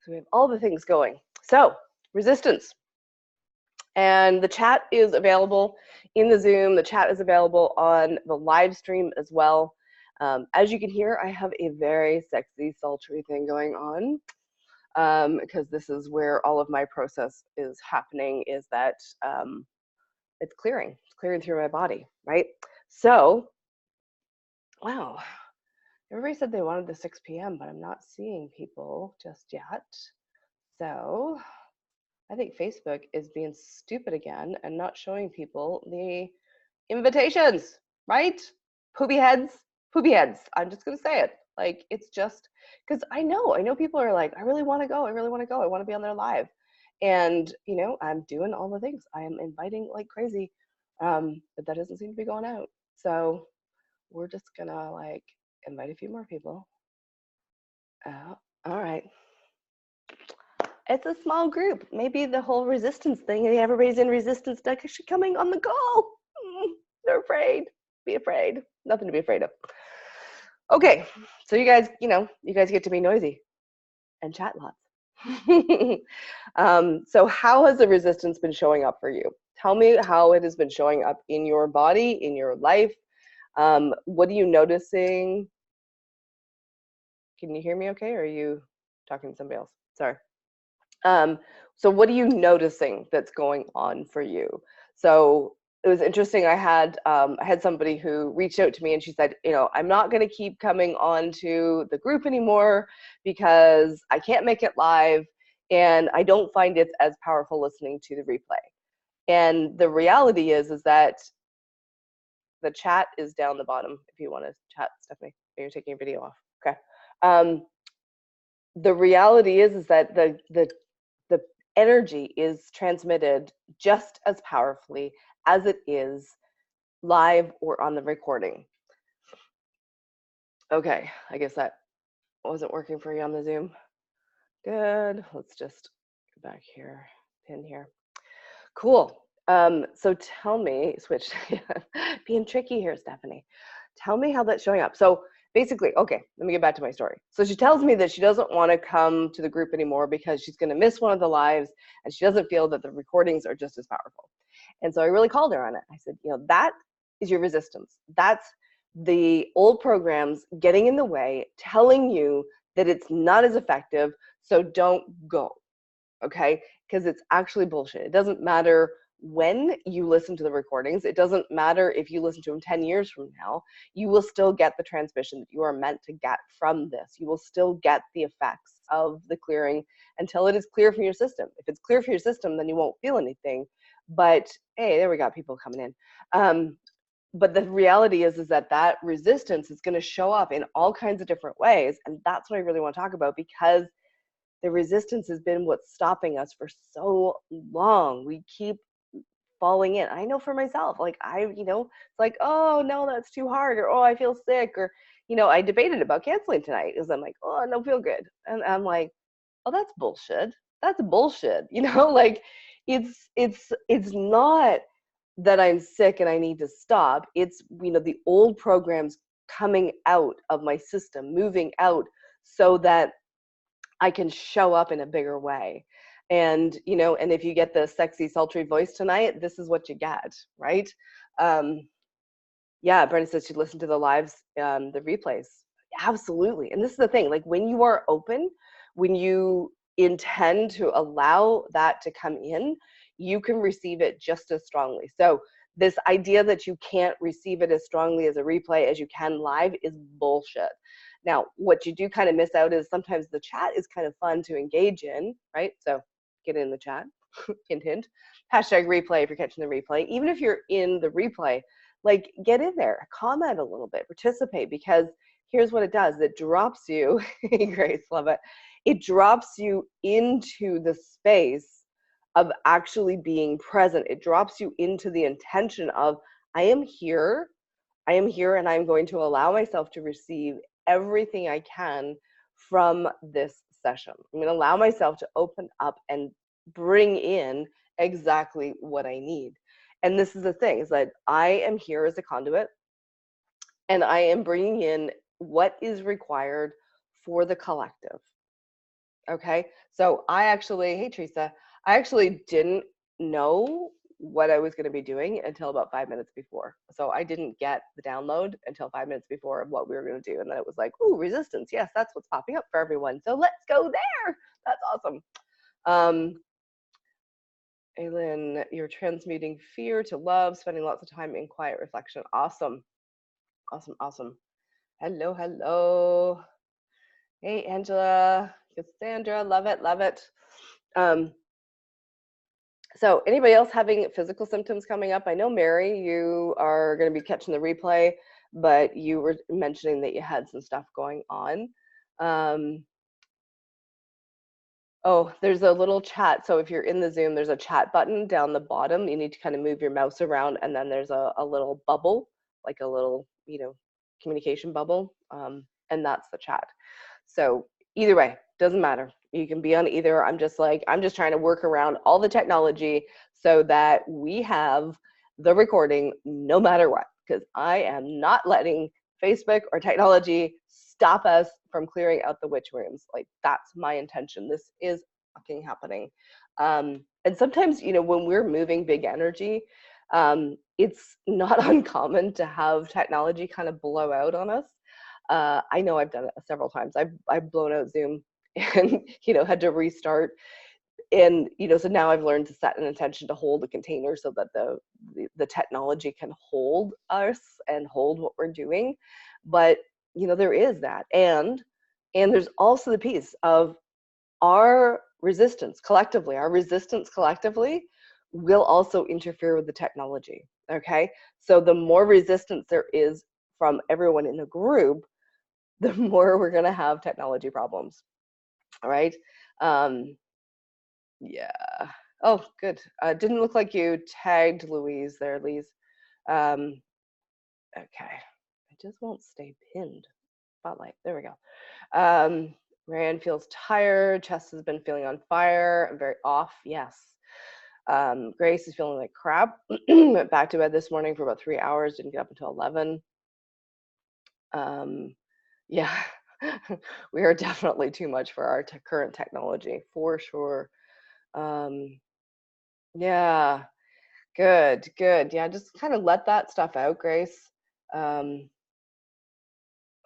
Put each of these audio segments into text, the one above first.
So we have all the things going. So resistance. And the chat is available in the Zoom. The chat is available on the live stream as well. As you can hear, I have a very sexy, sultry thing going on because this is where all of my process is happening, is that it's clearing through my body, right? So, wow, everybody said they wanted the 6 p.m., but I'm not seeing people just yet. So I think Facebook is being stupid again and not showing people the invitations, right? Poopy heads, poopy heads. I'm just gonna say it. Like, it's just because I know people are like, I really want to go, I really want to go, I want to be on their live. And you know, I'm doing all the things. I am inviting like crazy. But that doesn't seem to be going out. So we're just gonna like invite a few more people. All right. It's a small group. Maybe the whole resistance thing, everybody's in resistance deck is coming on the go. They're afraid. Be afraid. Nothing to be afraid of. Okay, so you guys, you guys get to be noisy and chat lots. So how has the resistance been showing up for you? Tell me how it has been showing up in your body, in your life. What are you noticing? Can you hear me okay, or are you talking to somebody else? Sorry. So what are you noticing that's going on for you? So it was interesting. I had somebody who reached out to me and she said, I'm not going to keep coming on to the group anymore because I can't make it live and I don't find it as powerful listening to the replay. And the reality is that the chat is down the bottom if you want to chat, Stephanie. You're taking your video off. Okay. The reality is that the energy is transmitted just as powerfully as it is live or on the recording. Okay, I guess that wasn't working for you on the Zoom. Good. Let's just go back here, pin here. Cool. So tell me, switch, being tricky here, Stephanie. Tell me how that's showing up. So basically, okay, let me get back to my story. So she tells me that she doesn't want to come to the group anymore because she's going to miss one of the lives and she doesn't feel that the recordings are just as powerful. And so I really called her on it. I said, that is your resistance. That's the old programs getting in the way, telling you that it's not as effective, so don't go, okay? Because it's actually bullshit. It doesn't matter when you listen to the recordings. It doesn't matter if you listen to them 10 years from now. You will still get the transmission that you are meant to get from this. You will still get the effects of the clearing until it is clear from your system. If it's clear for your system, then you won't feel anything. But hey, there we got people coming in. But the reality is that resistance is going to show up in all kinds of different ways. And that's what I really want to talk about, because the resistance has been what's stopping us for so long. We keep falling in. I know for myself, like it's like, oh no, that's too hard, or oh, I feel sick, or I debated about canceling tonight because I'm like, oh, I don't feel good, and I'm like, oh, that's bullshit. That's bullshit. Like it's not that I'm sick and I need to stop. It's the old programs coming out of my system, moving out so that I can show up in a bigger way. And, and if you get the sexy, sultry voice tonight, this is what you get, right? Yeah, Brenda says she'd listen to the lives, the replays. Absolutely. And this is the thing, like when you are open, when you intend to allow that to come in, you can receive it just as strongly. So this idea that you can't receive it as strongly as a replay as you can live is bullshit. Now, what you do kind of miss out is sometimes the chat is kind of fun to engage in, right? So get in the chat, hint, hint. Hashtag replay if you're catching the replay. Even if you're in the replay, like get in there, comment a little bit, participate, because here's what it does. It drops you, Grace, love it. It drops you into the space of actually being present. It drops you into the intention of, I am here, and I'm going to allow myself to receive everything I can from this session. I'm going to allow myself to open up and bring in exactly what I need. And this is the thing, is that I am here as a conduit, and I am bringing in what is required for the collective. Okay. So I actually, hey Teresa, I actually didn't know what I was going to be doing until about 5 minutes before. So I didn't get the download until 5 minutes before of what we were going to do. And then it was like, ooh, resistance. Yes, that's what's popping up for everyone. So let's go there. That's awesome. Aylin, you're transmuting fear to love, spending lots of time in quiet reflection. Awesome. Awesome. Awesome. Hello. Hello. Hey, Angela. Cassandra. Love it. Love it. So anybody else having physical symptoms coming up? I know, Mary, you are going to be catching the replay, but you were mentioning that you had some stuff going on. Oh, there's a little chat. So if you're in the Zoom, there's a chat button down the bottom. You need to kind of move your mouse around, and then there's a little bubble, like a little, communication bubble, and that's the chat. So either way, doesn't matter. You can be on either. I'm just trying to work around all the technology so that we have the recording no matter what, because I am not letting Facebook or technology stop us from clearing out the witch rooms. Like, that's my intention. This is fucking happening. And sometimes, when we're moving big energy, it's not uncommon to have technology kind of blow out on us. I know I've done it several times. I've blown out Zoom and had to restart. And so now I've learned to set an intention to hold a container so that the technology can hold us and hold what we're doing. But there is that, and there's also the piece of our resistance collectively. Our resistance collectively will also interfere with the technology. Okay, so the more resistance there is from everyone in the group, the more we're going to have technology problems. All right. Yeah. Oh, good. Didn't look like you tagged Louise there, Lise. Okay. I just won't stay pinned. Spotlight. There we go. Rand feels tired. Chest has been feeling on fire. I'm very off. Yes. Grace is feeling like crap. Went back to bed this morning for about 3 hours. Didn't get up until 11. Yeah. We are definitely too much for our current technology, for sure. Yeah, good. Yeah, just kind of let that stuff out, Grace.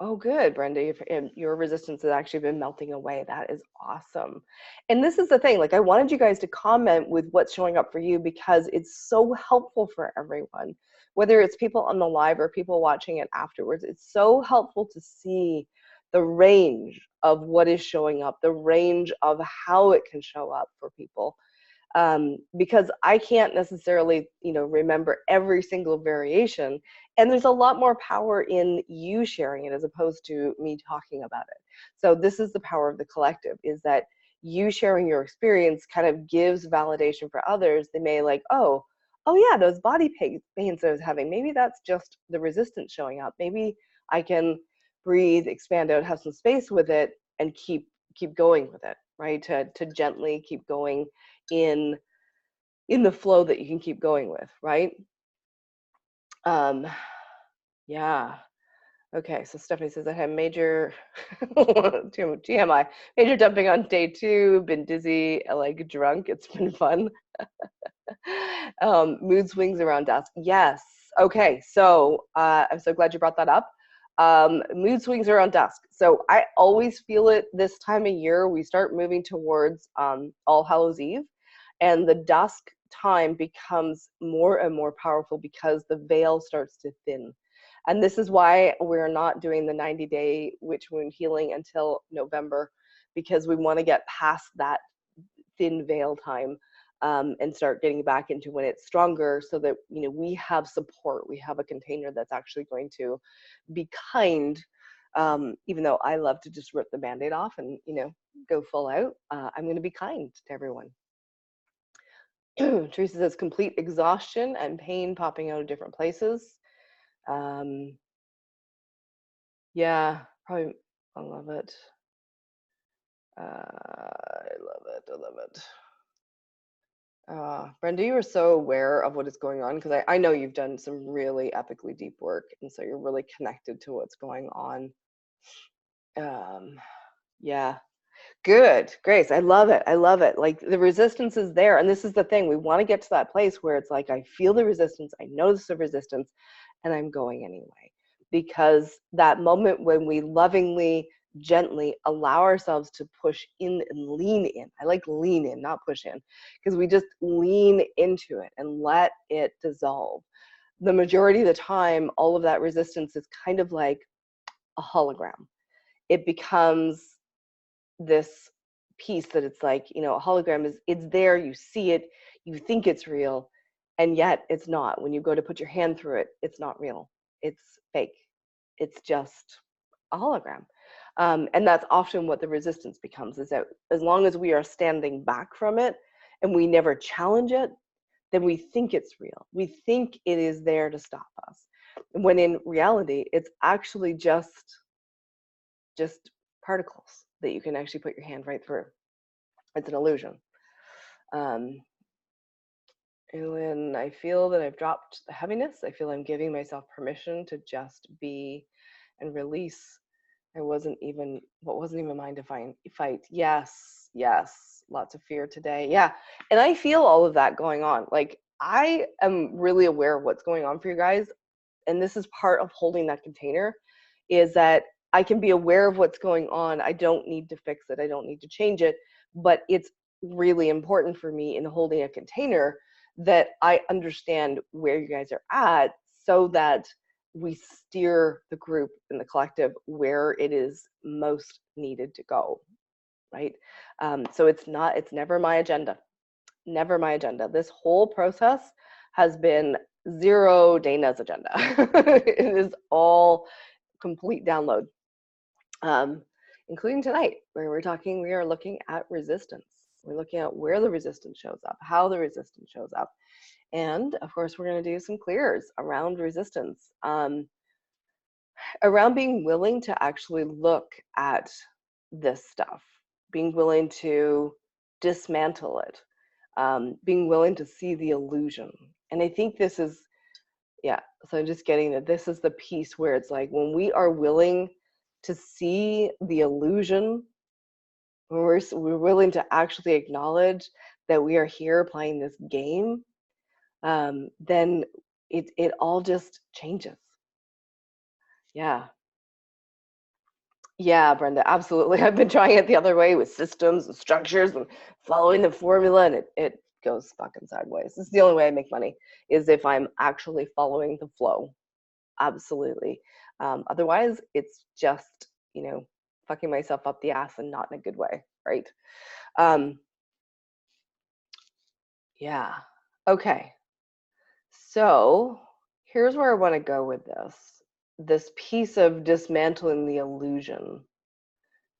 Oh, good, Brenda. Your resistance has actually been melting away. That is awesome. And this is the thing, like, I wanted you guys to comment with what's showing up for you, because it's so helpful for everyone, whether it's people on the live or people watching it afterwards. It's so helpful to see the range of what is showing up, the range of how it can show up for people. Because I can't necessarily, remember every single variation. And there's a lot more power in you sharing it as opposed to me talking about it. So this is the power of the collective, is that you sharing your experience kind of gives validation for others. They may like, oh yeah, those body pains that I was having, maybe that's just the resistance showing up. Maybe I can breathe, expand out, have some space with it, and keep going with it, right? To gently keep going in the flow that you can keep going with, right? Yeah. Okay, so Stephanie says I had major TMI, major dumping on day 2, been dizzy, like drunk. It's been fun. Mood swings around dusk. Yes. Okay, so I'm so glad you brought that up. Mood swings around dusk. So I always feel it this time of year. We start moving towards All Hallows Eve, and the dusk time becomes more and more powerful because the veil starts to thin. And this is why we're not doing the 90-day witch wound healing until November, because we want to get past that thin veil time, and start getting back into when it's stronger, so that we have support, we have a container that's actually going to be kind. Even though I love to just rip the band-aid off and go full out, I'm going to be kind to everyone. Teresa says complete exhaustion and pain popping out of different places. Yeah, probably. I love it. I love it. Brenda, you are so aware of what is going on, because I know you've done some really epically deep work, and so you're really connected to what's going on. Yeah. Good, Grace. I love it. I love it. Like the resistance is there. And this is the thing. We want to get to that place where it's like, I feel the resistance. I notice the resistance and I'm going anyway. Because that moment when we lovingly, gently allow ourselves to push in and lean in. I like lean in, not push in, because we just lean into it and let it dissolve. The majority of the time, all of that resistance is kind of like a hologram. It becomes this piece that it's like, you know, a hologram is, it's there, you see it, you think it's real, and yet it's not. When you go to put your hand through it, it's not real. It's fake. It's just a hologram. And that's often what the resistance becomes, is that as long as we are standing back from it and we never challenge it, then we think it's real. We think it is there to stop us. When in reality, it's actually just particles that you can actually put your hand right through. It's an illusion. And when I feel that I've dropped the heaviness, I feel I'm giving myself permission to just be and release. What wasn't even mine to fight. Yes, yes, lots of fear today. Yeah, and I feel all of that going on. Like I am really aware of what's going on for you guys, and this is part of holding that container, is that I can be aware of what's going on. I don't need to fix it. I don't need to change it. But it's really important for me in holding a container that I understand where you guys are at, so that we steer the group and the collective where it is most needed to go, right? So it's never my agenda. Never my agenda. This whole process has been zero Dana's agenda. It is all complete download, including tonight, where we are looking at resistance. We're looking at where the resistance shows up, how the resistance shows up. And of course, we're going to do some clears around resistance, around being willing to actually look at this stuff, being willing to dismantle it, being willing to see the illusion. And I think this is, yeah, so I'm just getting that this is the piece where it's like, when we are willing to see the illusion, when we're willing to actually acknowledge that we are here playing this game, then it all just changes. Yeah. Yeah, Brenda, absolutely. I've been trying it the other way with systems and structures and following the formula, and it goes fucking sideways. It's the only way I make money, is if I'm actually following the flow. Absolutely. Otherwise, it's just, you know, fucking myself up the ass, and not in a good way, right? Yeah. Okay. So here's where I want to go with this piece of dismantling the illusion.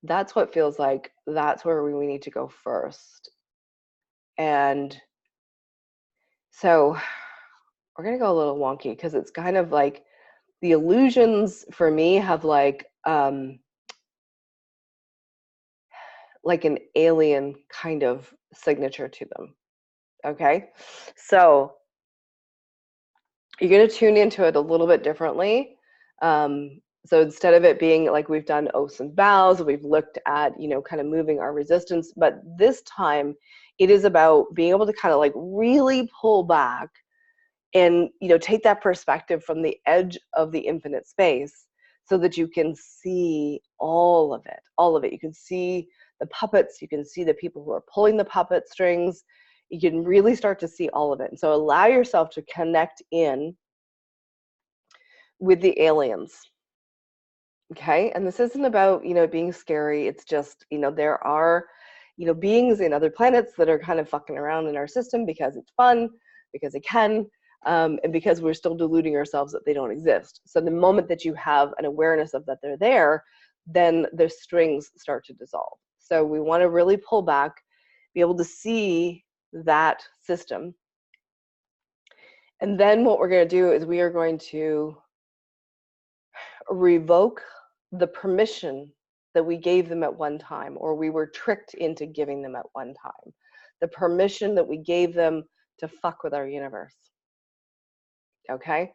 That's what feels like that's where we need to go first. And so we're going to go a little wonky, because it's kind of like the illusions for me have like an alien kind of signature to them. Okay. So you're going to tune into it a little bit differently. So instead of it being like we've done oaths and vows, we've looked at, you know, kind of moving our resistance, but this time it is about being able to kind of like really pull back and, you know, take that perspective from the edge of the infinite space, so that you can see all of it. You can see the puppets, you can see the people who are pulling the puppet strings, you can really start to see all of it. And so allow yourself to connect in with the aliens. Okay. And this isn't about, you know, being scary. It's just, you know, there are, you know, beings in other planets that are kind of fucking around in our system because it's fun, because it can, and because we're still deluding ourselves that they don't exist. So the moment that you have an awareness of that they're there, then the strings start to dissolve. So we want to really pull back, be able to see that system. And then what we're going to do is we are going to revoke the permission that we gave them at one time, or we were tricked into giving them at one time. The permission that we gave them to fuck with our universe. Okay?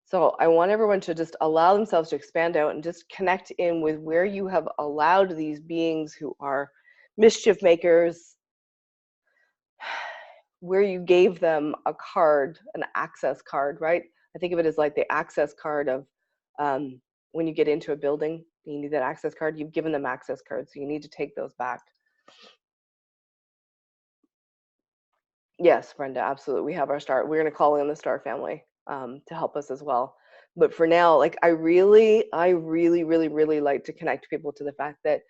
So I want everyone to just allow themselves to expand out and just connect in with where you have allowed these beings who are mischief makers, where you gave them a card, an access card, right? I think of it as like the access card of when you get into a building, you need that access card. You've given them access cards, so you need to take those back. Yes, Brenda, absolutely. We have our star. We're going to call in the star family to help us as well. But for now, like I really like to connect people to the fact that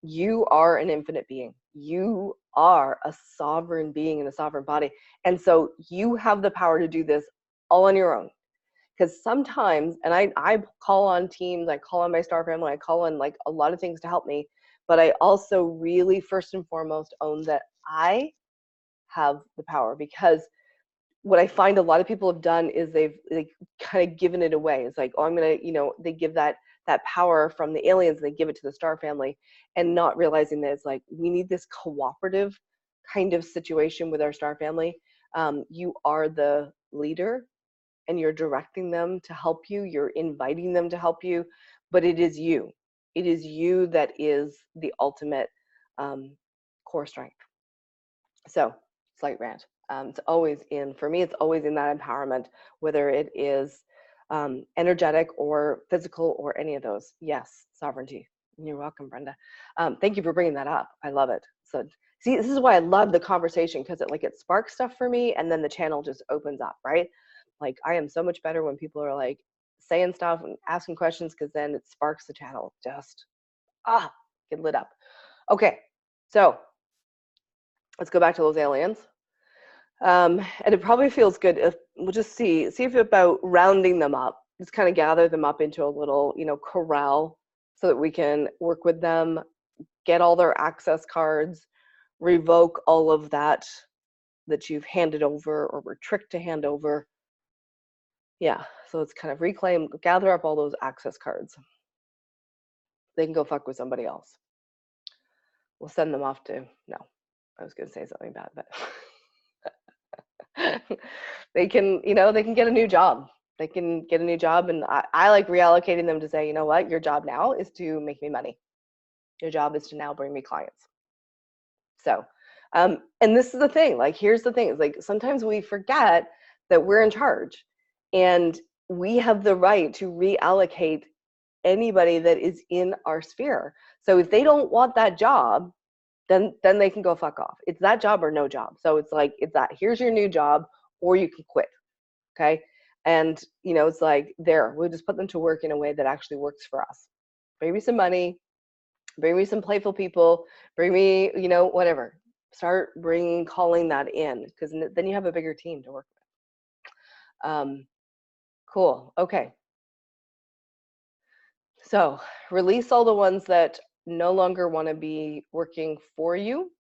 you are an infinite being. You are a sovereign being in a sovereign body. And so you have the power to do this all on your own. Because sometimes, and I call on teams, I call on my star family, I call on like a lot of things to help me. But I also really, first and foremost, own that I have the power, because what I find a lot of people have done is they've like kind of given it away. It's like, oh, I'm gonna, they give that power from the aliens and they give it to the star family, and not realizing that it's like we need this cooperative kind of situation with our star family. You are the leader, and you're directing them to help you. You're inviting them to help you, but it is you. It is you that is the ultimate core strength. So, slight rant. It's always in, for me, it's always in that empowerment, whether it is energetic or physical or any of those. Yes, sovereignty. You're welcome, Brenda. Thank you for bringing that up. I love it. So, see, this is why I love the conversation, because it sparks stuff for me, and then the channel just opens up, right? Like, I am so much better when people are like saying stuff and asking questions, because then it sparks the channel. Just get lit up. Okay, so let's go back to those aliens. And it probably feels good if we'll just see if about rounding them up, just kind of gather them up into a little, corral, so that we can work with them, get all their access cards, revoke all of that you've handed over or were tricked to hand over. Yeah, so it's kind of reclaim, gather up all those access cards. They can go fuck with somebody else. We'll send them off to, no, I was going to say something bad, but they can, they can get a new job. They can get a new job, and I like reallocating them to say, you know what, your job now is to make me money. Your job is to now bring me clients. So, and this is the thing, like, here's the thing, is like, sometimes we forget that we're in charge, and we have the right to reallocate anybody that is in our sphere. So if they don't want that job, then they can go fuck off. It's that job or no job. So it's like, it's that, here's your new job, or you can quit. Okay. And, it's like, there, we'll just put them to work in a way that actually works for us. Bring me some money, bring me some playful people, bring me, whatever. Start calling that in, because then you have a bigger team to work with. Cool. Okay. So release all the ones that no longer want to be working for you.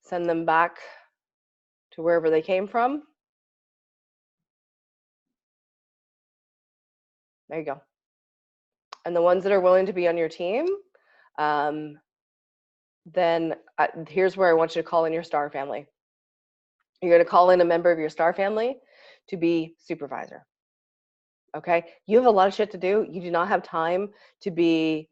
Send them back to wherever they came from. There you go. And the ones that are willing to be on your team, then here's where I want you to call in your star family. You're going to call in a member of your star family to be supervisor. Okay? You have a lot of shit to do. You do not have time to be,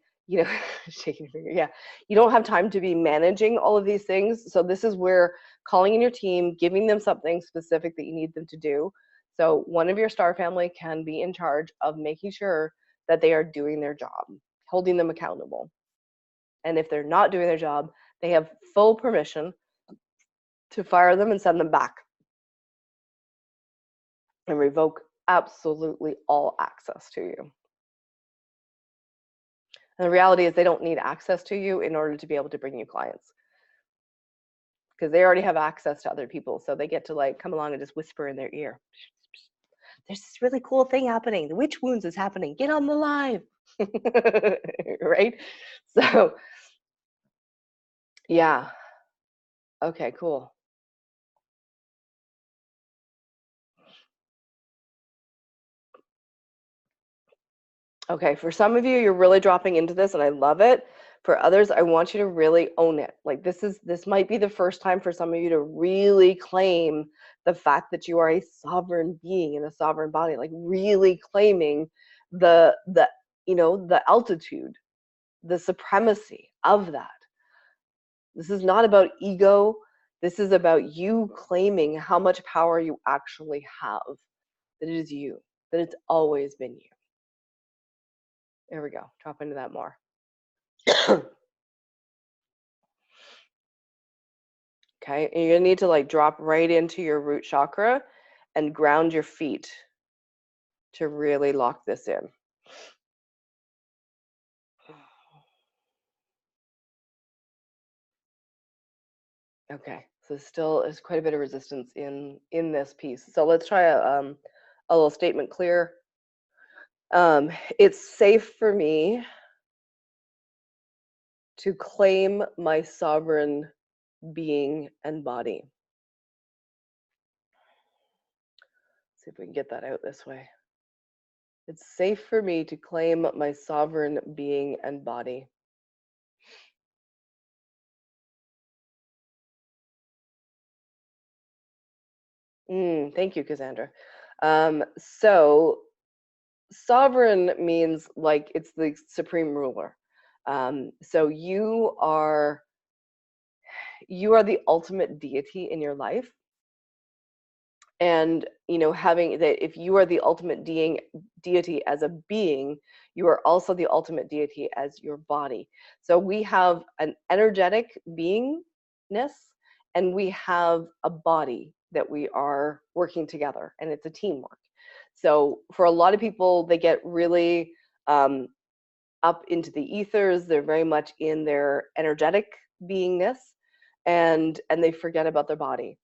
shaking your finger. Yeah. You don't have time to be managing all of these things. So this is where calling in your team, giving them something specific that you need them to do. So one of your star family can be in charge of making sure that they are doing their job, holding them accountable. And if they're not doing their job, they have full permission to fire them and send them back and revoke absolutely all access to you. And the reality is, they don't need access to you in order to be able to bring you clients, because they already have access to other people. So they get to like come along and just whisper in their ear, there's this really cool thing happening. The witch wounds is happening. Get on the live. Right? So yeah. Okay, cool. Okay, for some of you, you're really dropping into this, and I love it. For others, I want you to really own it. Like this might be the first time for some of you to really claim the fact that you are a sovereign being in a sovereign body, like really claiming the the altitude, the supremacy of that. This is not about ego. This is about you claiming how much power you actually have, that it is you, that it's always been you. There we go. Drop into that more. Okay, and you're gonna need to like drop right into your root chakra and ground your feet to really lock this in. Okay, so still is quite a bit of resistance in this piece. So let's try a little statement clear. It's safe for me to claim my sovereign being and body. See if we can get that out this way. It's safe for me to claim my sovereign being and body. Thank you, Cassandra. So sovereign means like it's the supreme ruler. So you are the ultimate deity in your life, and having that, if you are the ultimate deity as a being, you are also the ultimate deity as your body. So we have an energetic beingness, and we have a body that we are working together, and it's a teamwork. So for a lot of people, they get really up into the ethers. They're very much in their energetic beingness, and they forget about their body.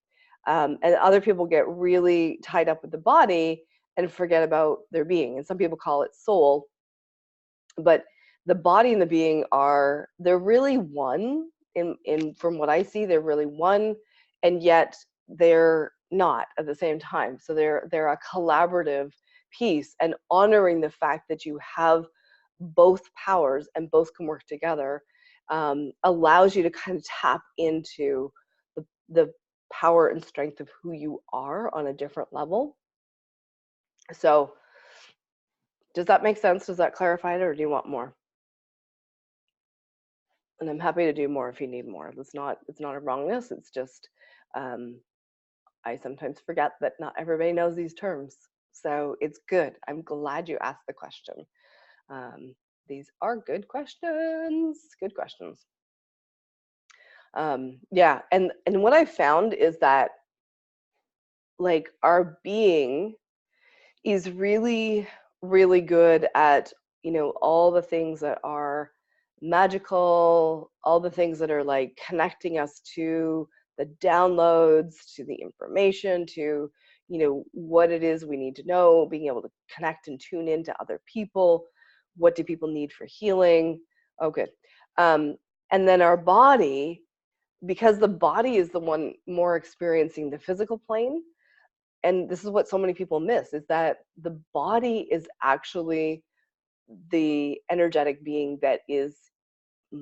And other people get really tied up with the body and forget about their being. And some people call it soul, but the body and the being they're really one. In from what I see, they're really one, and yet they're not at the same time. So they're a collaborative piece, and honoring the fact that you have both powers and both can work together allows you to kind of tap into the power and strength of who you are on a different level. So does that make sense? Does that clarify it, or do you want more? And I'm happy to do more if you need more. It's not a wrongness. It's just I sometimes forget that not everybody knows these terms. So it's good. I'm glad you asked the question. These are good questions. Good questions. Yeah, and what I found is that like our being is really, really good at, all the things that are magical, all the things that are like connecting us to the downloads, to the information, to, what it is we need to know, being able to connect and tune into other people. What do people need for healing? Oh, good. And then our body, because the body is the one more experiencing the physical plane, and this is what so many people miss, is that the body is actually the energetic being that is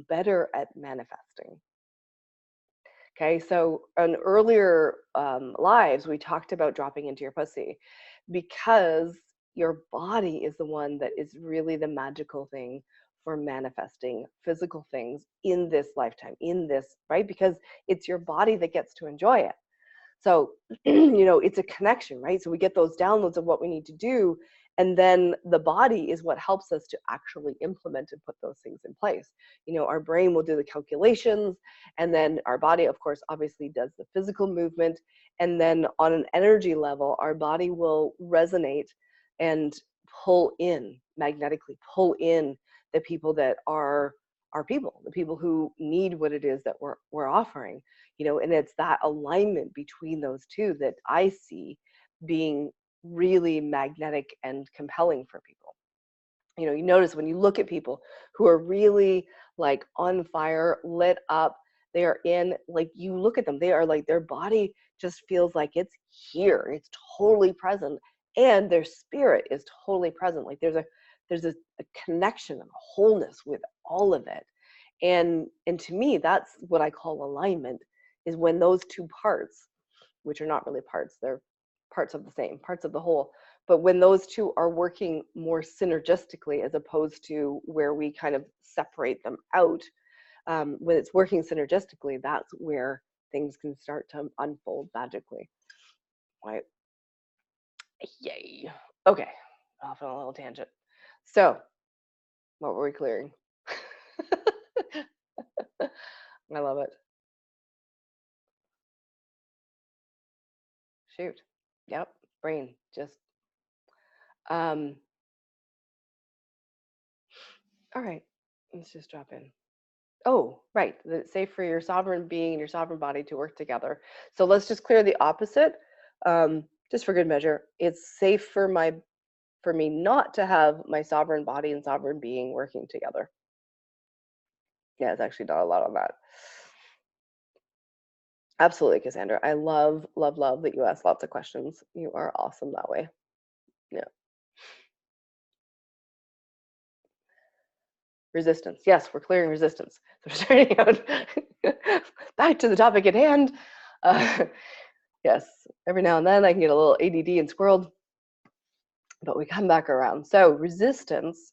better at manifesting. Okay, so on earlier lives, we talked about dropping into your pussy, because your body is the one that is really the magical thing for manifesting physical things in this lifetime, right? Because it's your body that gets to enjoy it. So, it's a connection, right? So we get those downloads of what we need to do, and then the body is what helps us to actually implement and put those things in place. Our brain will do the calculations, and then our body, of course, obviously does the physical movement. And then on an energy level, our body will resonate and magnetically pull in the people that are our people, the people who need what it is that we're offering. And it's that alignment between those two that I see being really magnetic and compelling for people. You notice when you look at people who are really like on fire, lit up, they are in, like, you look at them, they are like, their body just feels like it's here, it's totally present, and their spirit is totally present. Like there's a connection and a wholeness with all of it. And to me, that's what I call alignment, is when those two parts, which are not really parts, they're parts of the same, parts of the whole, but when those two are working more synergistically as opposed to where we kind of separate them out, when it's working synergistically, that's where things can start to unfold magically. Right? Yay. Okay, off on a little tangent. So, what were we clearing? I love it. Shoot. Yep. Brain just. Um, all right. Let's just drop in. Oh, right. It's safe for your sovereign being and your sovereign body to work together. So let's just clear the opposite. Just for good measure. It's safe for me not to have my sovereign body and sovereign being working together. Yeah, it's actually not a lot on that. Absolutely, Cassandra. I love, love, love that you ask lots of questions. You are awesome that way. Yeah. Resistance. Yes, we're clearing resistance. So we're starting out back to the topic at hand. Uh, yes, every now and then I can get a little ADD and squirreled, but we come back around. So resistance,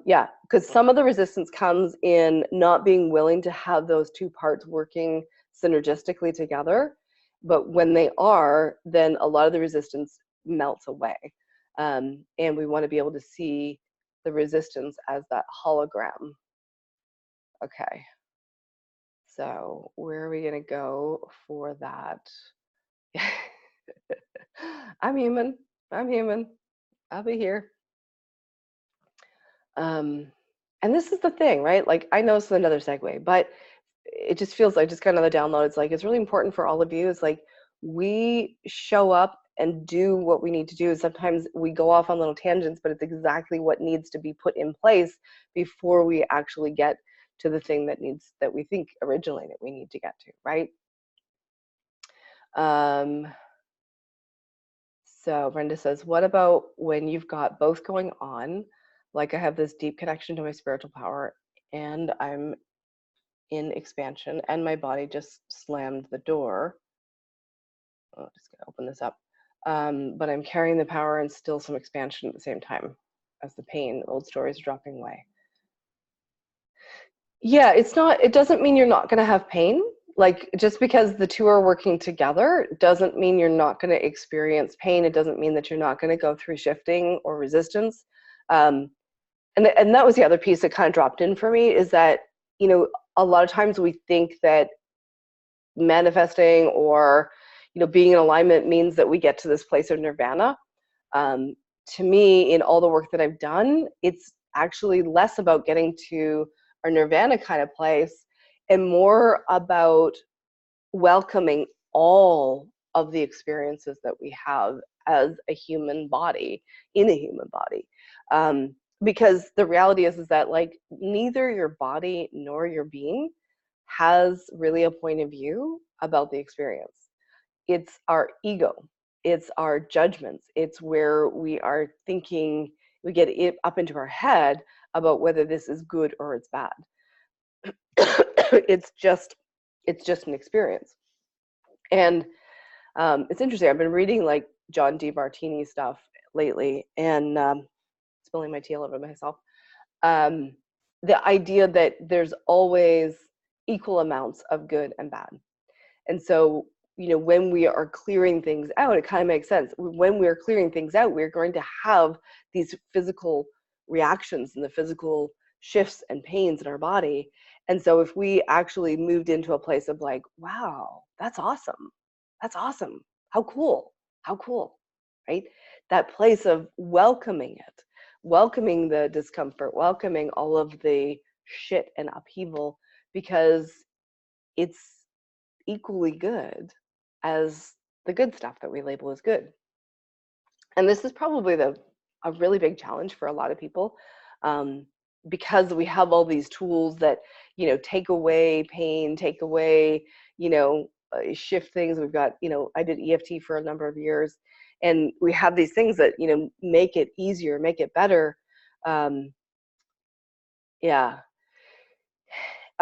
yeah, because some of the resistance comes in not being willing to have those two parts working synergistically together. But when they are, then a lot of the resistance melts away. And we want to be able to see the resistance as that hologram. Okay. So where are we going to go for that? I'm human. I'm human. I'll be here. And this is the thing, right? Like, I know it's another segue, but it just feels like just kind of the download. It's like, it's really important for all of you. It's like, we show up and do what we need to do. Sometimes we go off on little tangents, but it's exactly what needs to be put in place before we actually get to the thing that we think originally that we need to get to, right? So Brenda says, what about when you've got both going on? Like, I have this deep connection to my spiritual power and I'm in expansion and my body just slammed the door. Oh, just gonna open this up. But I'm carrying the power and still some expansion at the same time as the pain, old stories dropping away. Yeah, it doesn't mean you're not gonna have pain. Like, just because the two are working together doesn't mean you're not gonna experience pain. It doesn't mean that you're not gonna go through shifting or resistance. And that was the other piece that kind of dropped in for me, is that, a lot of times we think that manifesting or, being in alignment means that we get to this place of nirvana. To me, in all the work that I've done, it's actually less about getting to a nirvana kind of place and more about welcoming all of the experiences that we have as a human body, in a human body. Because the reality is that, like, neither your body nor your being has really a point of view about the experience. It's our ego, it's our judgments, it's where we are thinking, we get it up into our head about whether this is good or it's bad. it's just an experience. And it's interesting, I've been reading like John DeMartini stuff lately, and spilling my tea all over myself. The idea that there's always equal amounts of good and bad. And so, when we are clearing things out, it kind of makes sense. When we're clearing things out, we're going to have these physical reactions and the physical shifts and pains in our body. And so if we actually moved into a place of like, wow, that's awesome. That's awesome. How cool. How cool. Right? That place of welcoming it, welcoming the discomfort, welcoming all of the shit and upheaval, because it's equally good as the good stuff that we label as good. And this is probably a really big challenge for a lot of people, because we have all these tools that, take away pain, take away, shift things. We've got, I did EFT for a number of years, and we have these things that, make it easier, make it better. Yeah.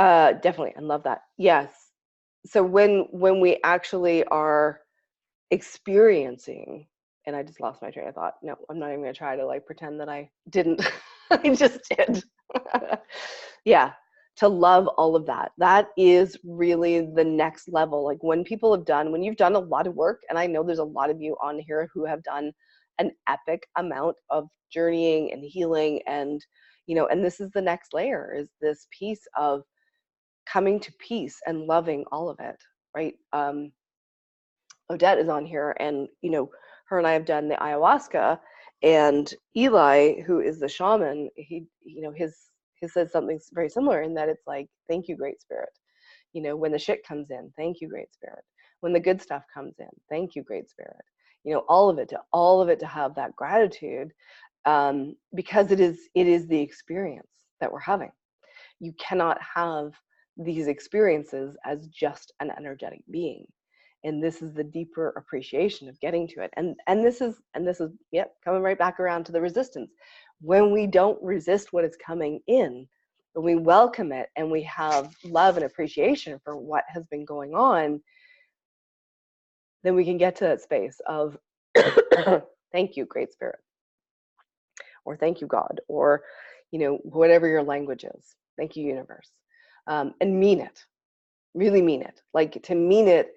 Definitely, I love that. Yes. So when we actually are experiencing, and I just lost my train of thought. No, I'm not even gonna try to like pretend that I didn't. I just did. Yeah, to love all of that. That is really the next level. Like when people have done, when you've done a lot of work, and I know there's a lot of you on here who have done an epic amount of journeying and healing, and and this is the next layer, is this piece of coming to peace and loving all of it, right? Odette is on here, and her and I have done the ayahuasca, and Eli, who is the shaman, he he says something very similar, in that it's like, thank you, Great Spirit. When the shit comes in, thank you, Great Spirit. When the good stuff comes in, thank you, Great Spirit. All of it to have that gratitude, because it is the experience that we're having. You cannot have these experiences as just an energetic being, and this is the deeper appreciation of getting to it. And this is yep, coming right back around to the resistance. When we don't resist what is coming in, when we welcome it and we have love and appreciation for what has been going on, then we can get to that space of thank you, Great Spirit, or thank you, God, or whatever your language is. Thank you, universe. And mean it, really mean it. Like, to mean it,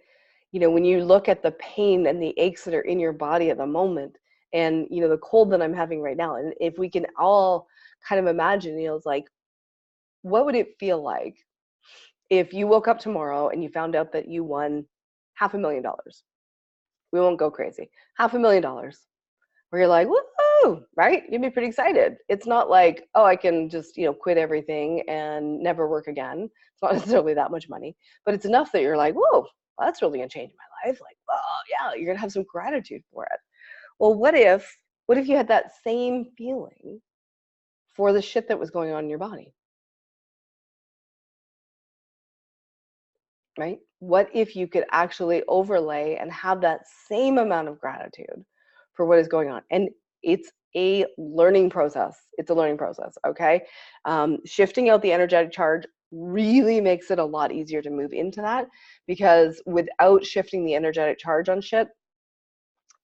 when you look at the pain and the aches that are in your body at the moment, and the cold that I'm having right now, and if we can all kind of imagine, it's like, what would it feel like if you woke up tomorrow and you found out that you won $500,000? We won't go crazy. $500,000, where you're like, woohoo, right? You'd be pretty excited. It's not like, oh, I can just, quit everything and never work again. It's not necessarily that much money, but it's enough that you're like, whoa, well, that's really gonna change my life. Like, oh yeah, you're gonna have some gratitude for it. Well, what if you had that same feeling for the shit that was going on in your body, right? What if you could actually overlay and have that same amount of gratitude for what is going on? And it's a learning process. It's a learning process, okay? Shifting out the energetic charge really makes it a lot easier to move into that, because without shifting the energetic charge on shit,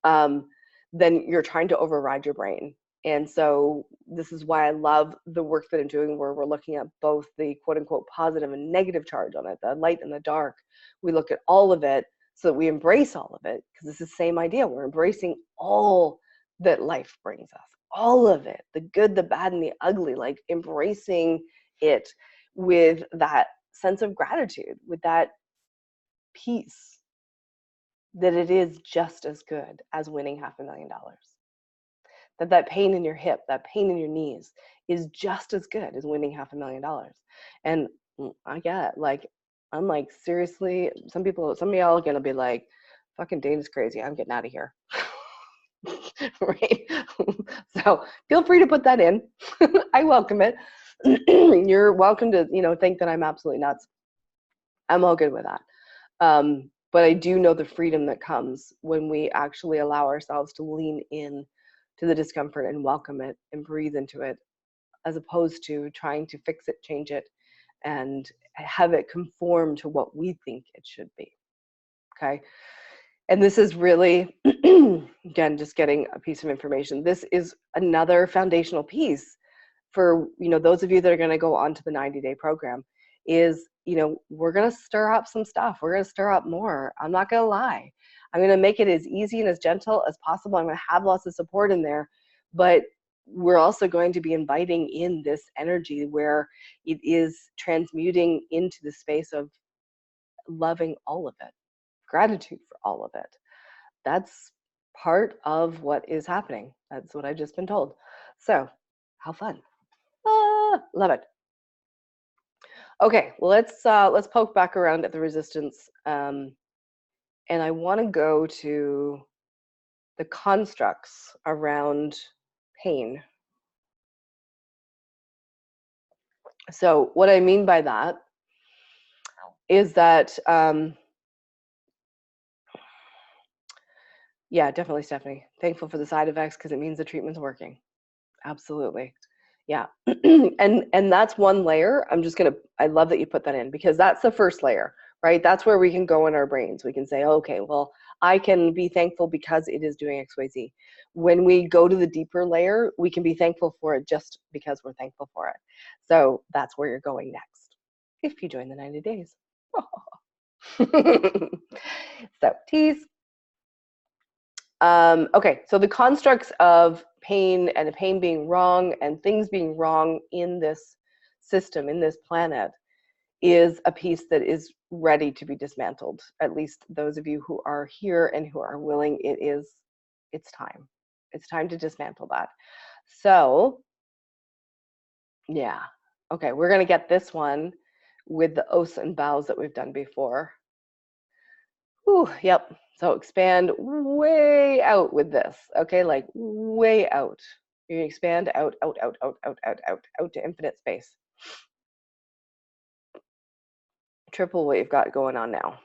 um, then you're trying to override your brain. And so this is why I love the work that I'm doing, where we're looking at both the quote unquote positive and negative charge on it, the light and the dark. We look at all of it so that we embrace all of it, because it's the same idea. We're embracing all that life brings us, all of it, the good, the bad, and the ugly, like embracing it with that sense of gratitude, with that peace, that it is just as good as winning $500,000. That pain in your hip, that pain in your knees is just as good as winning $500,000. And I get, like, I'm like, seriously, some of y'all are gonna be like, fucking Dana's crazy, I'm getting out of here. Right? So feel free to put that in. I welcome it. You're welcome to, think that I'm absolutely nuts. I'm all good with that. But I do know the freedom that comes when we actually allow ourselves to lean in to the discomfort and welcome it and breathe into it, as opposed to trying to fix it, change it, and have it conform to what we think it should be. Okay. And this is really, again, just getting a piece of information. This is another foundational piece for those of you that are going to go on to the 90-day program, is we're going to stir up some stuff. We're going to stir up more. I'm not going to lie. I'm going to make it as easy and as gentle as possible. I'm going to have lots of support in there, but we're also going to be inviting in this energy where it is transmuting into the space of loving all of it, gratitude for all of it. That's part of what is happening. That's what I've just been told. So how fun. Love it. Okay, let's poke back around at the resistance, and I want to go to the constructs around pain. So what I mean by that is that, yeah, definitely, Stephanie. Thankful for the side effects because it means the treatment's working. Absolutely. Yeah. And that's one layer. I love that you put that in, because that's the first layer, right? That's where we can go in our brains. We can say, okay, well, I can be thankful because it is doing XYZ. When we go to the deeper layer, we can be thankful for it just because we're thankful for it. So that's where you're going next, if you join the 90 days. So tease. Okay, so the constructs of pain and pain being wrong and things being wrong in this system, in this planet, is a piece that is ready to be dismantled. At least those of you who are here and who are willing, it's time. It's time to dismantle that. So, yeah. Okay, we're gonna get this one with the os and bows that we've done before. Ooh, yep. So expand way out with this, okay? Like way out. You expand out, out, out, out, out, out, out, out to infinite space. Triple what you've got going on now.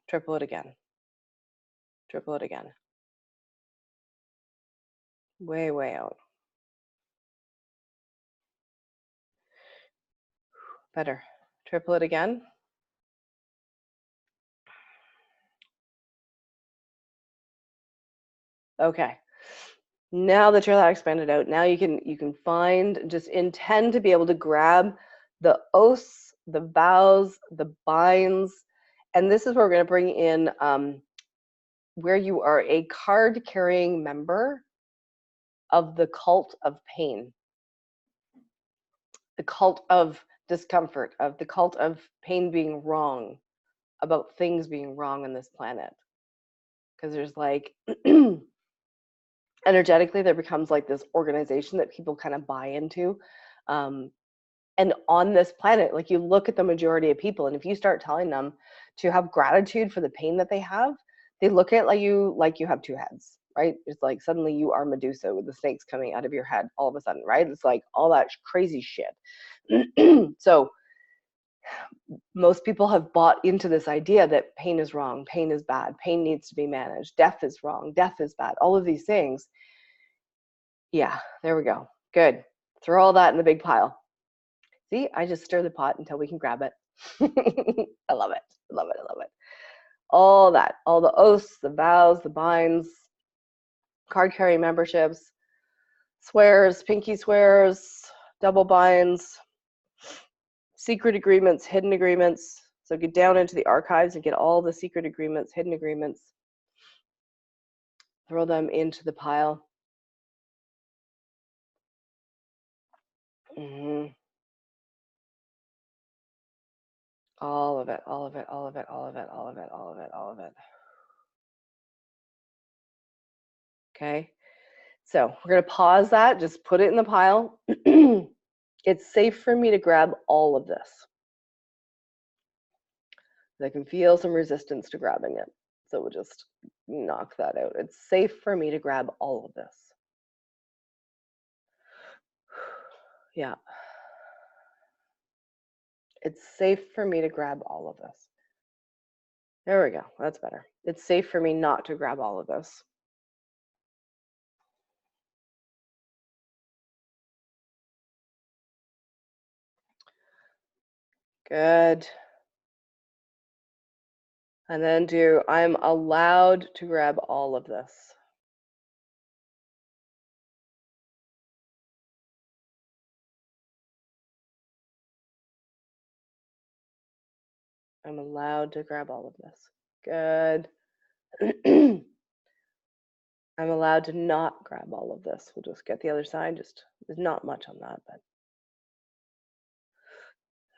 Triple it again. Triple it again. Way, way out. Better. Triple it again. Okay. Now that you're that expanded out, now you can find, just intend to be able to grab the os, the vows, the binds, and this is where we're going to bring in where you are a card-carrying member of the cult of pain, the cult of discomfort, of the cult of pain being wrong, about things being wrong on this planet. Because there's like energetically, there becomes like this organization that people kind of buy into. And on this planet, like, you look at the majority of people, and if you start telling them to have gratitude for the pain that they have, they look at like you have two heads, right? It's like suddenly you are Medusa with the snakes coming out of your head all of a sudden, right? It's like all that crazy shit. So most people have bought into this idea that pain is wrong, pain is bad, pain needs to be managed, death is wrong, death is bad, all of these things. Yeah, there we go. Good. Throw all that in the big pile. See, I just stir the pot until we can grab it. I love it. I love it. I love it. All that, all the oaths, the vows, the binds, card carrying memberships, swears, pinky swears, double binds, secret agreements, hidden agreements. So get down into the archives and get all the secret agreements, hidden agreements, throw them into the pile. Mm-hmm. All of it, all of it, all of it, all of it, all of it, all of it, all of it. Okay. So we're going to pause that, just put it in the pile. It's safe for me to grab all of this. I can feel some resistance to grabbing it. So we'll just knock that out. It's safe for me to grab all of this. Yeah. It's safe for me to grab all of this. There we go. That's better. It's safe for me not to grab all of this. Good. And then do, I'm allowed to grab all of this. I'm allowed to grab all of this. Good. I'm allowed to not grab all of this. We'll just get the other side. Just, there's not much on that, but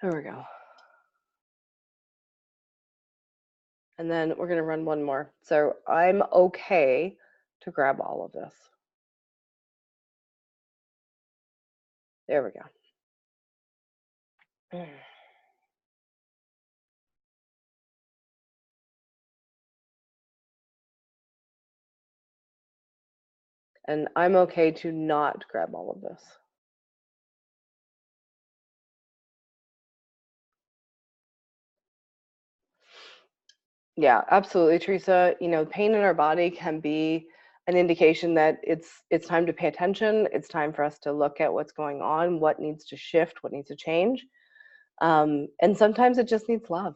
there we go. And then we're going to run one more. So I'm okay to grab all of this. There we go. And I'm okay to not grab all of this. Yeah, absolutely, Teresa. You know, pain in our body can be an indication that it's time to pay attention. It's time for us to look at what's going on, what needs to shift, what needs to change. And sometimes it just needs love.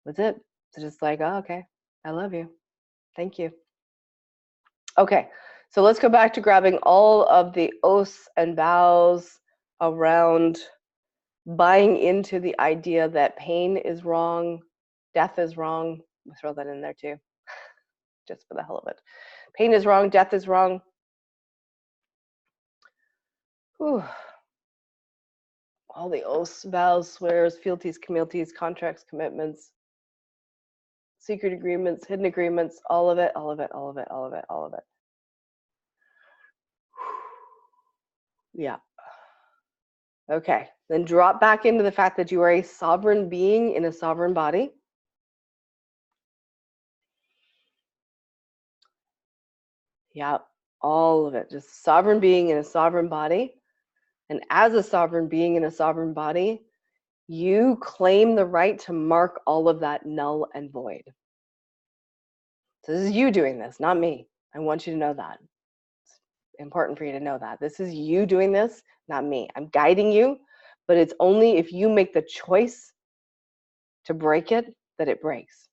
That's it. It's just like, oh, okay, I love you. Thank you. Okay, so let's go back to grabbing all of the oaths and vows around buying into the idea that pain is wrong, death is wrong. We'll throw that in there too, just for the hell of it. Pain is wrong, death is wrong. Whew. All the oaths, vows, swears, fealties, communities, contracts, commitments, secret agreements, hidden agreements, all of it, all of it, all of it, all of it, all of it. Yeah. Okay, then drop back into the fact that you are a sovereign being in a sovereign body. Yeah, all of it. Just sovereign being in a sovereign body. And as a sovereign being in a sovereign body, you claim the right to mark all of that null and void. So this is you doing this, not me. I want you to know that. It's important for you to know that. This is you doing this, not me. I'm guiding you, but it's only if you make the choice to break it that it breaks.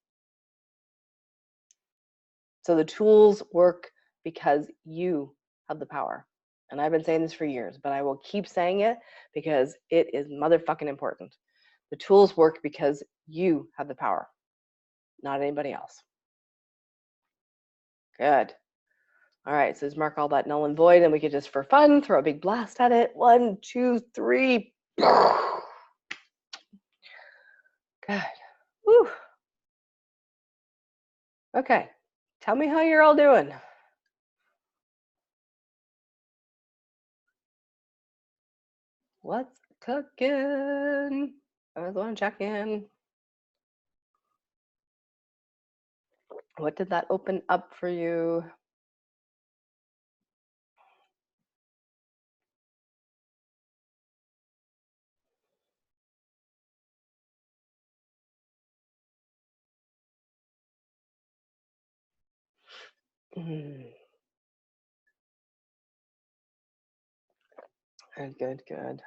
So the tools work because you have the power. And I've been saying this for years, but I will keep saying it because it is motherfucking important. The tools work because you have the power, not anybody else. Good. All right, so let's mark all that null and void, and we could just, for fun, throw a big blast at it. 1, 2, 3. Good. Woo. Okay, tell me how you're all doing. What's cooking? I was want to check in. What did that open up for you? Good, good, good.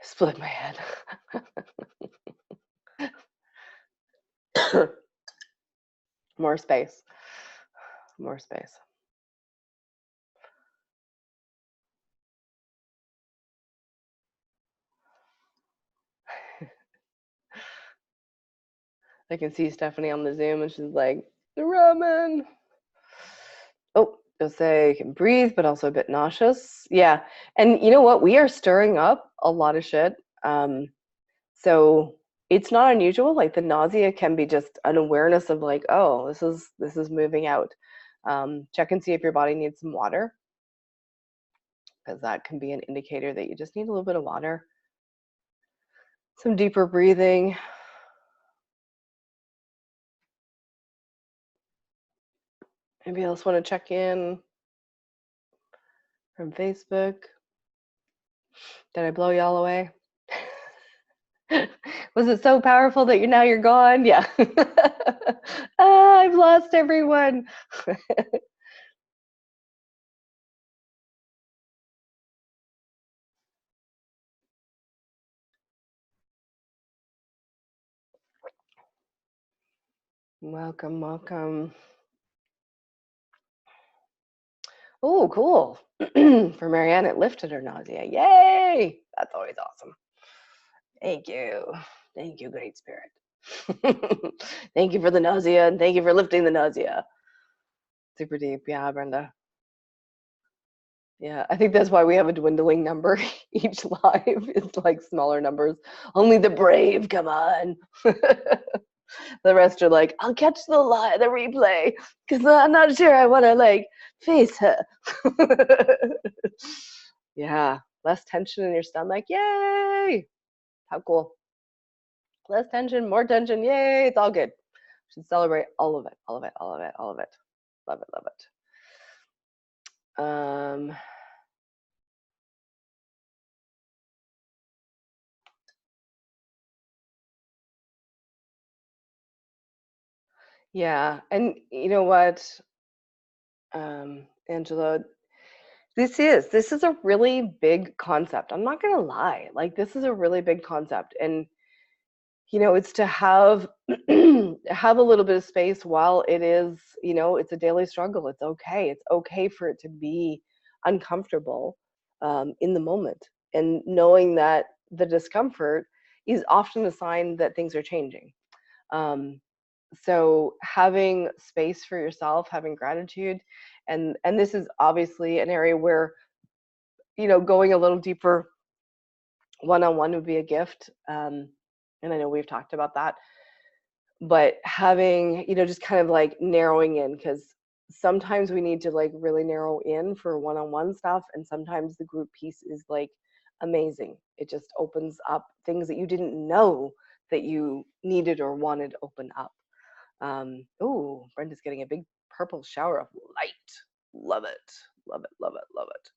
Split my head. More space. More space. I can see Stephanie on the Zoom and she's like, the ramen. Oh, you'll say you can breathe, but also a bit nauseous. Yeah. And you know what? We are stirring up a lot of shit. So it's not unusual. Like the nausea can be just an awareness of like, oh, this is moving out. Check and see if your body needs some water, because that can be an indicator that you just need a little bit of water. Some deeper breathing. Anybody else want to check in from Facebook? Did I blow y'all away? Was it so powerful that you're gone? Yeah. I've lost everyone. Welcome, welcome. Oh, cool. For Marianne, it lifted her nausea. Yay! That's always awesome. Thank you. Thank you, Great Spirit. Thank you for the nausea, and thank you for lifting the nausea. Super deep. Yeah, Brenda. Yeah, I think that's why we have a dwindling number each live. It's like smaller numbers. Only the brave, come on. The rest are like, I'll catch the replay because I'm not sure I want to like face her. Yeah, less tension in your stomach. Yay! How cool. Less tension, more tension. Yay! It's all good. We should celebrate all of it, all of it, all of it, all of it. Love it, love it. Yeah, and you know what, Angela, this is a really big concept. I'm not gonna lie. Like this is a really big concept. And it's to have have a little bit of space while it is, it's a daily struggle. It's okay. It's okay for it to be uncomfortable in the moment. And knowing that the discomfort is often a sign that things are changing. Um, so having space for yourself, having gratitude, and this is obviously an area where, going a little deeper one-on-one would be a gift. And I know we've talked about that, but having, just kind of like narrowing in, because sometimes we need to like really narrow in for one-on-one stuff, and sometimes the group piece is like amazing. It just opens up things that you didn't know that you needed or wanted to open up. Oh, Brenda's getting a big purple shower of light. Love it, love it, love it, love it.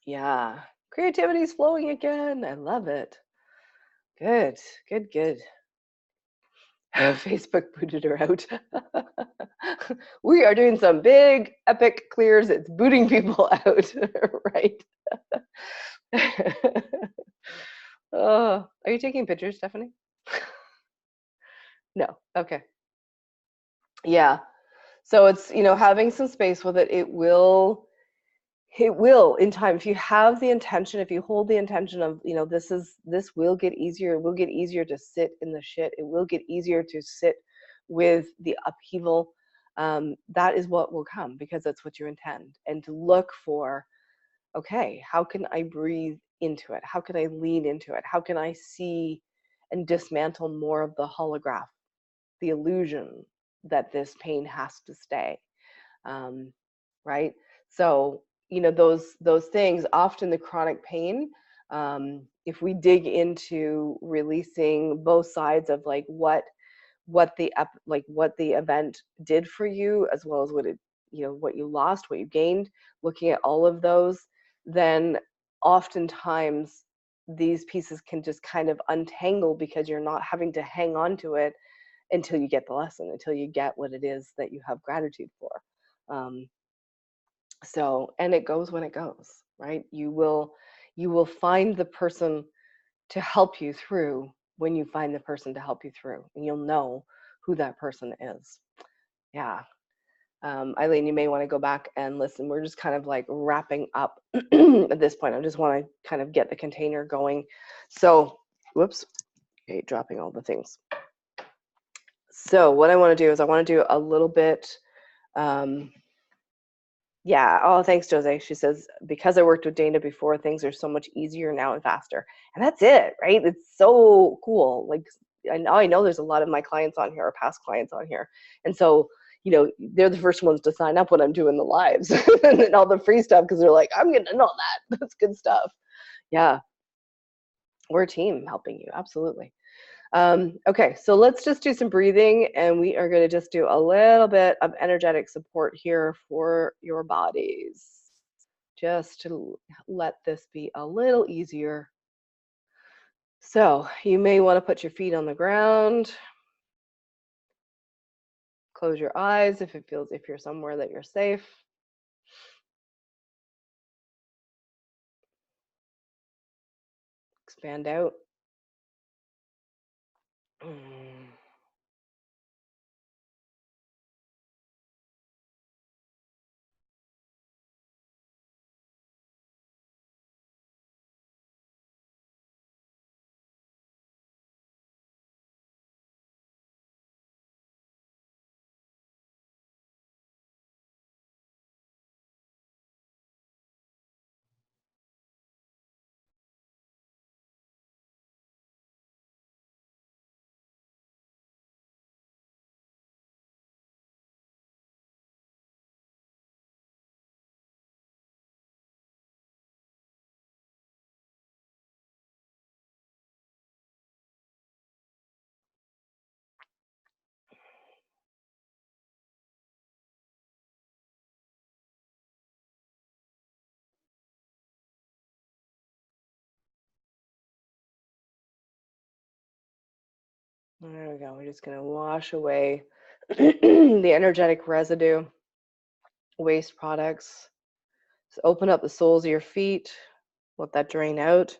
Yeah, creativity is flowing again. I love it. Good, good, good. Facebook booted her out. We are doing some big epic clears. It's booting people out, right? Oh, are you taking pictures, Stephanie? No. Okay. Yeah. So it's, having some space with it. It will in time, if you have the intention, if you hold the intention of, this will get easier. It will get easier to sit in the shit. It will get easier to sit with the upheaval. That is what will come, because that's what you intend. And to look for, okay, how can I breathe into it? How can I lean into it? How can I see and dismantle more of the holograph, the illusion that this pain has to stay? um, right? So, those things, often the chronic pain, if we dig into releasing both sides of like what the event did for you, as well as what you lost, what you gained, looking at all of those, then oftentimes these pieces can just kind of untangle, because you're not having to hang on to it until you get the lesson, until you get what it is that you have gratitude for. um, and it goes when it goes, right? You will find the person to help you through when you find the person to help you through, and you'll know who that person is. Yeah. Eileen, you may want to go back and listen. We're just kind of like wrapping up at this point. I just want to kind of get the container going. So, whoops, okay, dropping all the things. So what I want to do is I want to do a little bit. Yeah. Oh, thanks, Jose. She says, because I worked with Dana before, things are so much easier now and faster. And that's it, right? It's so cool. Like, I know there's a lot of my clients on here, or past clients on here. And so, they're the first ones to sign up when I'm doing the lives and all the free stuff, because they're like, I'm going to know that. That's good stuff. Yeah. We're a team helping you. Absolutely. Okay, so let's just do some breathing, and we are going to just do a little bit of energetic support here for your bodies, just to let this be a little easier. So you may want to put your feet on the ground, close your eyes if you're somewhere that you're safe. Expand out. There we go. We're just going to wash away the energetic residue, waste products. Just open up the soles of your feet. Let that drain out.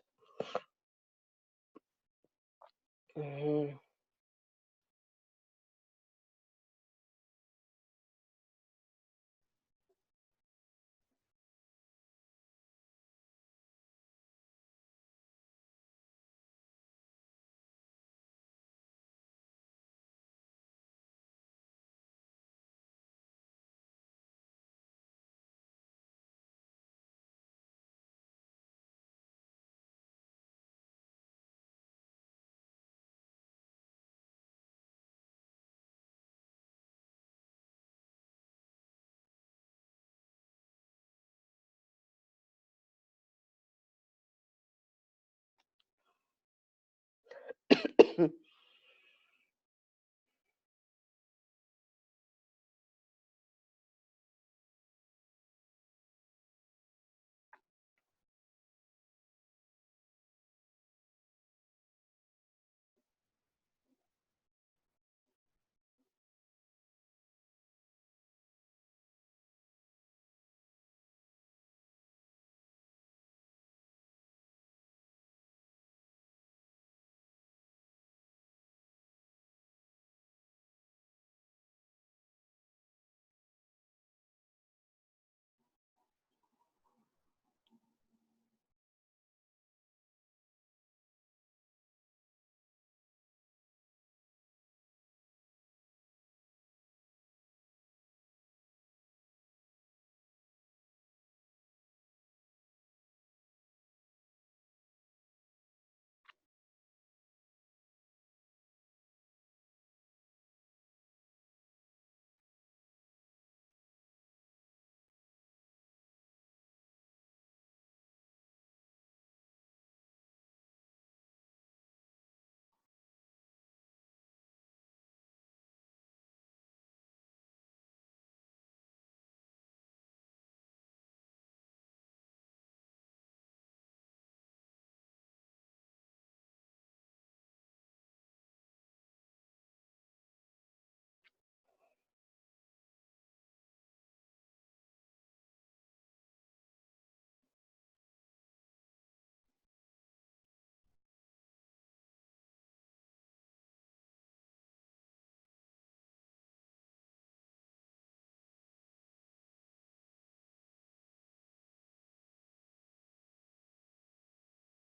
Mhm.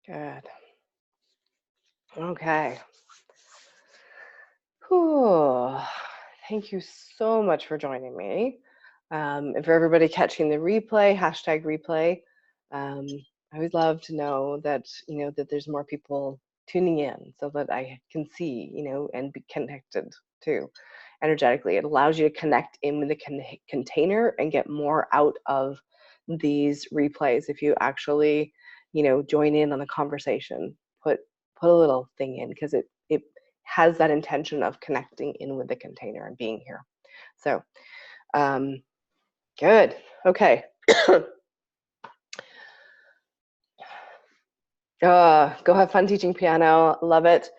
Good. Okay. Whew. Thank you so much for joining me. And for everybody catching the replay, hashtag replay, um, I would love to know that, that there's more people tuning in so that I can see, and be connected too energetically. It allows you to connect in with the container and get more out of these replays if you actually, join in on the conversation. Put a little thing in because it has that intention of connecting in with the container and being here. So good. Okay. Go have fun teaching piano. Love it.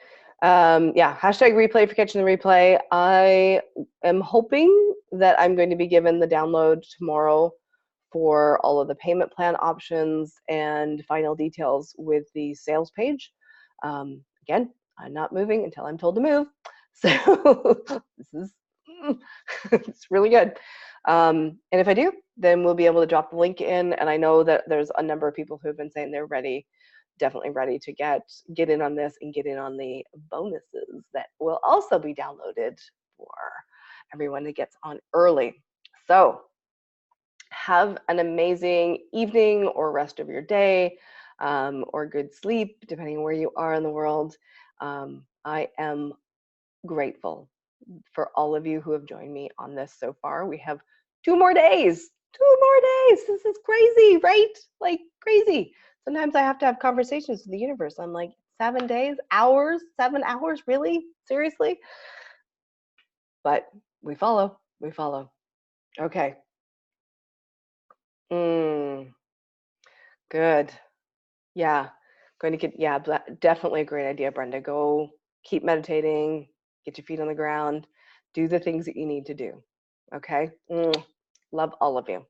Yeah, hashtag replay for catching the replay. I am hoping that I'm going to be given the download tomorrow for all of the payment plan options and final details with the sales page. Again, I'm not moving until I'm told to move. So this is it's really good. And if I do, then we'll be able to drop the link in. And I know that there's a number of people who have been saying they're ready, definitely ready to get in on this and get in on the bonuses that will also be downloaded for everyone that gets on early. So have an amazing evening or rest of your day, or good sleep, depending on where you are in the world. I am grateful for all of you who have joined me on this so far. We have 2 more days. 2 more days. This is crazy, right? Like crazy. Sometimes I have to have conversations with the universe. I'm like, 7 days, hours, 7 hours, really? Seriously? But we follow. We follow. Okay. Mm, good. Yeah. Going to get, yeah, definitely a great idea, Brenda. Go keep meditating, get your feet on the ground, do the things that you need to do. Okay? Love all of you.